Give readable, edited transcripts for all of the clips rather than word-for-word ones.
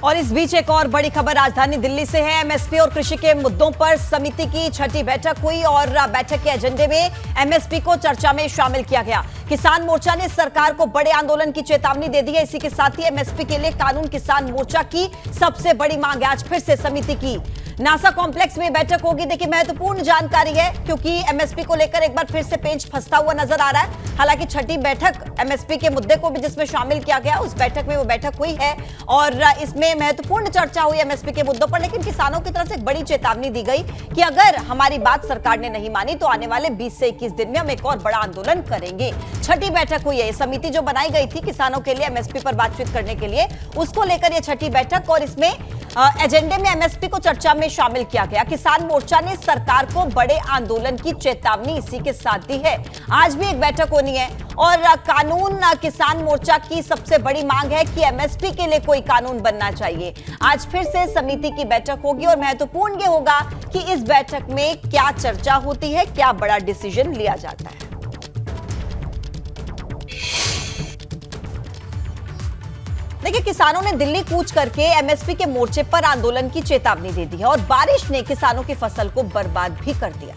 और इस बीच एक और बड़ी खबर राजधानी दिल्ली से है। एमएसपी और कृषि के मुद्दों पर समिति की छठी बैठक हुई और बैठक के एजेंडे में एमएसपी को चर्चा में शामिल किया गया। किसान मोर्चा ने सरकार को बड़े आंदोलन की चेतावनी दे दी है। इसी के साथ ही एमएसपी के लिए कानून किसान मोर्चा की सबसे बड़ी मांग है। आज फिर से समिति की नासा कॉम्प्लेक्स में बैठक होगी। देखिए, महत्वपूर्ण जानकारी है क्योंकि एमएसपी को लेकर एक बार फिर से पेंच फंसता हुआ नजर आ रहा है। हालांकि छठी बैठक एमएसपी के मुद्दे को भी जिसमें शामिल किया गया, उस बैठक में वो बैठक हुई है और इसमें महत्वपूर्ण चर्चा हुई एमएसपी के मुद्दों पर। लेकिन किसानों की तरफ से एक बड़ी चेतावनी दी गई कि अगर हमारी बात सरकार ने नहीं मानी तो आने वाले 20 से 21 दिन में हम एक और बड़ा आंदोलन करेंगे। छठी बैठक हुई है। समिति जो बनाई गई थी किसानों के लिए एमएसपी पर बातचीत करने के लिए, उसको लेकर यह छठी बैठक और इसमें एजेंडे में एमएसपी को चर्चा में शामिल किया गया। किसान मोर्चा ने सरकार को बड़े आंदोलन की चेतावनी इसी के साथ दी है। आज भी एक बैठक होनी है और कानून किसान मोर्चा की सबसे बड़ी मांग है कि एमएसपी के लिए कोई कानून बनना चाहिए। आज फिर से समिति की बैठक होगी और महत्वपूर्ण ये होगा कि इस बैठक में क्या चर्चा होती है, क्या बड़ा डिसीजन लिया जाता है। देखिए, किसानों ने दिल्ली कूच करके एमएसपी के मोर्चे पर आंदोलन की चेतावनी दे दी है और बारिश ने किसानों की फसल को बर्बाद भी कर दिया।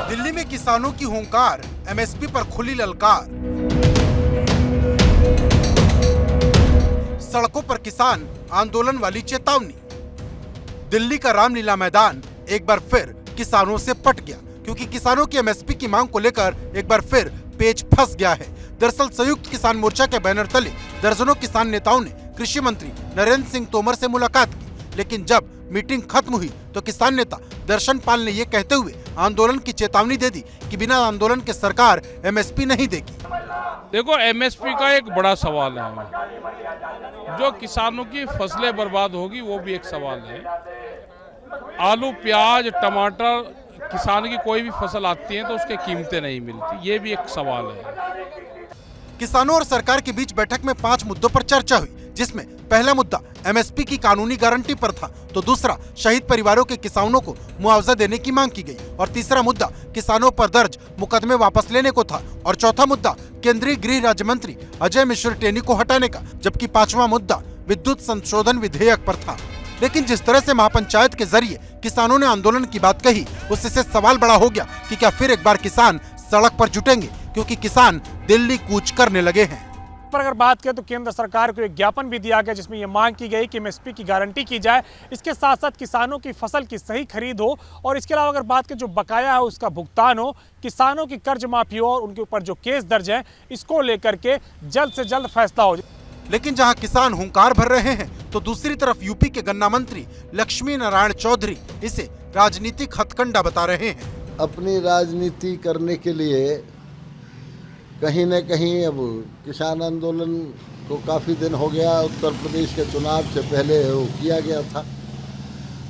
दिल्ली में किसानों की हुंकार, एमएसपी पर खुली ललकार। सड़कों पर किसान आंदोलन वाली चेतावनी। दिल्ली का रामलीला मैदान एक बार फिर किसानों से पट गया क्योंकि किसानों की एमएसपी की मांग को लेकर एक बार फिर पेच फंस गया है। दरअसल संयुक्त किसान मोर्चा के बैनर तले दर्जनों किसान नेताओं ने कृषि मंत्री नरेंद्र सिंह तोमर से मुलाकात की, लेकिन जब मीटिंग खत्म हुई तो किसान नेता दर्शन पाल ने ये कहते हुए आंदोलन की चेतावनी दे दी कि बिना आंदोलन के सरकार एमएसपी नहीं देगी। देखो, एमएसपी का एक बड़ा सवाल है। जो किसानों की फसलें बर्बाद होगी वो भी एक सवाल है। आलू, प्याज, टमाटर, किसान की कोई भी फसल आती है तो उसकी कीमतें नहीं मिलती, ये भी एक सवाल है। किसानों और सरकार के बीच बैठक में 5 मुद्दों पर चर्चा हुई, जिसमें पहला मुद्दा एमएसपी की कानूनी गारंटी पर था, तो दूसरा शहीद परिवारों के किसानों को मुआवजा देने की मांग की गई और तीसरा मुद्दा किसानों पर दर्ज मुकदमे वापस लेने को था और चौथा मुद्दा केंद्रीय गृह राज्य मंत्री अजय मिश्र टेनी को हटाने का, जबकि 5वां मुद्दा विद्युत संशोधन विधेयक पर था। लेकिन जिस तरह से महापंचायत के जरिए किसानों ने आंदोलन की बात कही, उससे सवाल बड़ा हो गया कि क्या फिर एक बार किसान सड़क पर जुटेंगे, क्योंकि किसान दिल्ली कूच करने लगे हैं। पर अगर बात करें तो केंद्र सरकार को एक ज्ञापन भी दिया गया जिसमें यह मांग की गई कि एमएसपी की गारंटी की जाए, इसके साथ साथ किसानों की फसल की सही खरीद हो और इसके अलावा अगर बात करें जो बकाया है उसका भुगतान हो, किसानों की कर्ज माफी हो और उनके ऊपर जो केस दर्ज है इसको लेकर के जल्द से जल्द फैसला हो। लेकिन जहां किसान हुंकार भर रहे हैं तो दूसरी तरफ यूपी के गन्ना मंत्री लक्ष्मी नारायण चौधरी इसे राजनीतिक हथकंडा बता रहे हैं। अपनी राजनीति करने के लिए कहीं न कहीं अब किसान आंदोलन को काफ़ी दिन हो गया, उत्तर प्रदेश के चुनाव से पहले वो किया गया था,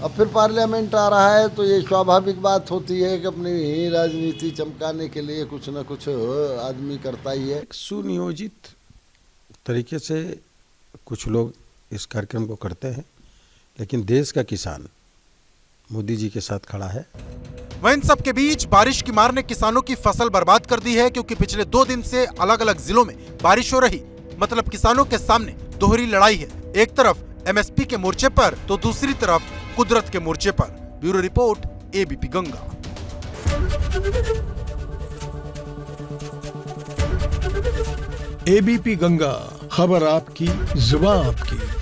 अब फिर पार्लियामेंट आ रहा है तो ये स्वाभाविक बात होती है कि अपनी राजनीति चमकाने के लिए कुछ न कुछ आदमी करता ही है। सुनियोजित तरीके से कुछ लोग इस कार्यक्रम को करते हैं, लेकिन देश का किसान मोदी जी के साथ खड़ा है। वहीं इन सब के बीच बारिश की मार ने किसानों की फसल बर्बाद कर दी है, क्योंकि पिछले 2 दिन से अलग अलग जिलों में बारिश हो रही, मतलब किसानों के सामने दोहरी लड़ाई है। एक तरफ एमएसपी के मोर्चे पर तो दूसरी तरफ कुदरत के मोर्चे पर। Bureau report, ABP Ganga. ABP Ganga, खबर आपकी, जुबान आपकी।